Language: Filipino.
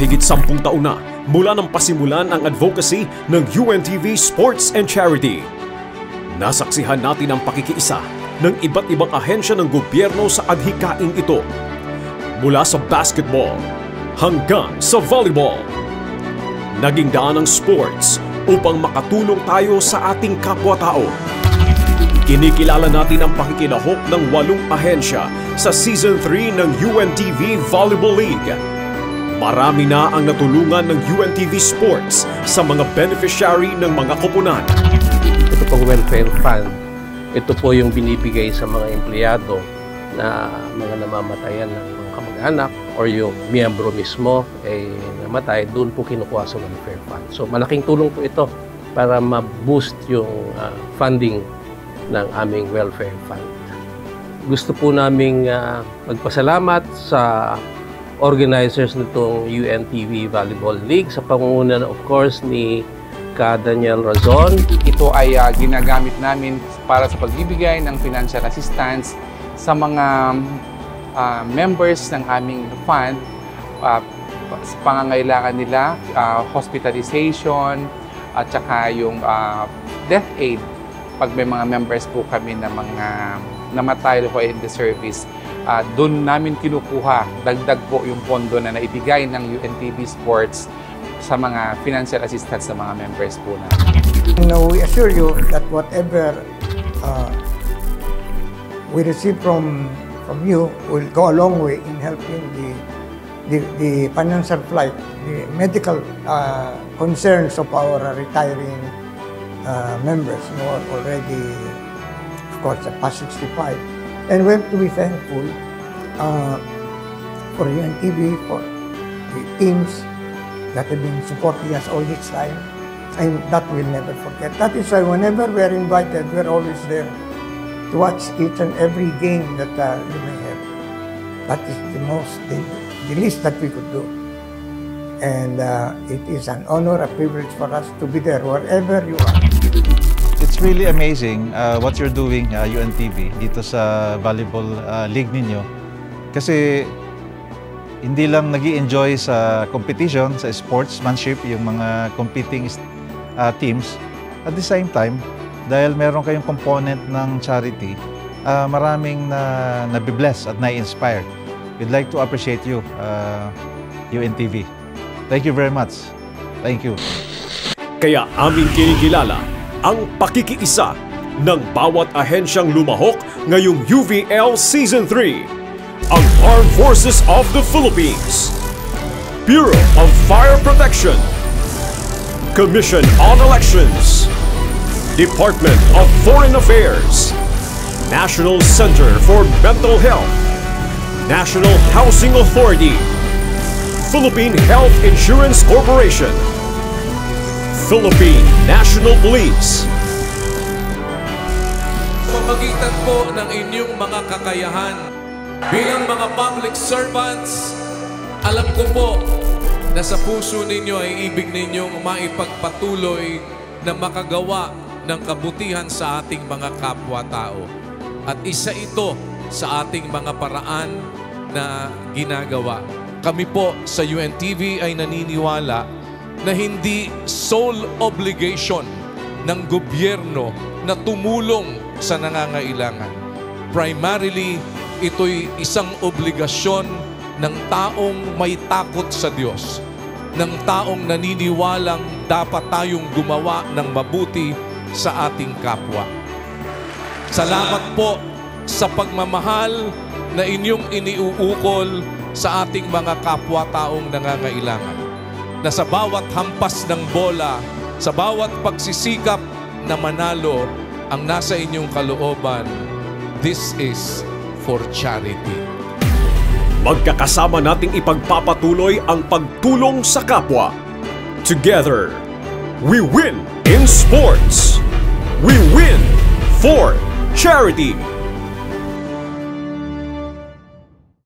Mahigit 10 taon na mula nang pasimulan ang advocacy ng UNTV Sports and Charity. Nasaksihan natin ang pakikiisa ng iba't ibang ahensya ng gobyerno sa adhikaing ito. Mula sa basketball hanggang sa volleyball. Naging daan ng sports upang makatulong tayo sa ating kapwa-tao. Kinikilala natin ang pakikilahok ng 8 ahensya sa Season 3 ng UNTV Volleyball League. Marami na ang natulungan ng UNTV Sports sa mga beneficiary ng mga koponan. Ito pong welfare fund, ito po yung binibigay sa mga empleyado na mga namamatayan ng mga kamag-anak or yung miyembro mismo ay namatay, doon po kinukuha sa welfare fund. So malaking tulong po ito para ma-boost yung funding ng aming welfare fund. Gusto po naming magpasalamat sa organizers nitong UNTV Volleyball League sa pangunguna of course ni Ka Daniel Razon. Ito ay ginagamit namin para sa pagbibigay ng financial assistance sa mga members ng aming fund sa pangangailangan nila, hospitalization at saka yung death aid pag may mga members po kami na mga namatay o in the service. Doon namin kinukuha, dagdag po yung pondo na naibigay ng UNTV Sports sa mga financial assistance sa mga members po namin. We assure you that whatever we receive from you will go a long way in helping the financial plight, the medical concerns of our retiring members who are already, of course, past 65. And we have to be thankful for UNTV, for the teams that have been supporting us all this time. And that we'll never forget. That is why whenever we're invited, we're always there to watch each and every game that you may have. That is the least that we could do. And it is an honor, a privilege for us to be there wherever you are. It's really amazing what you're doing, UNTV, dito sa volleyball league ninyo. Kasi hindi lang nag-i-enjoy sa competition, sa sportsmanship, yung mga competing teams. At the same time, dahil meron kayong component ng charity, maraming nabibless at na-inspired. We'd like to appreciate you, UNTV. Thank you very much. Thank you. Kaya aming kinikilala ang pakikiisa ng bawat ahensyang lumahok ngayong UVL Season 3. Ang Armed Forces of the Philippines, Bureau of Fire Protection, Commission on Elections, Department of Foreign Affairs, National Center for Mental Health, National Housing Authority, Philippine Health Insurance Corporation, Philippine National Police. Sa pagitan po ng inyong mga kakayahan bilang mga public servants, alam ko po na sa puso ninyo ay ibig ninyong maipagpatuloy na makagawa ng kabutihan sa ating mga kapwa-tao. At isa ito sa ating mga paraan na ginagawa. Kami po sa UNTV ay naniniwala na hindi sole obligation ng gobyerno na tumulong sa nangangailangan. Primarily, ito'y isang obligasyon ng taong may takot sa Diyos, ng taong naniniwalang dapat tayong gumawa ng mabuti sa ating kapwa. Salamat po sa pagmamahal na inyong iniuukol sa ating mga kapwa-taong nangangailangan. Na sa bawat hampas ng bola, sa bawat pagsisikap na manalo ang nasa inyong kalooban, this is for charity. Magkakasama nating ipagpapatuloy ang pagtulong sa kapwa. Together, we win in sports. We win for charity.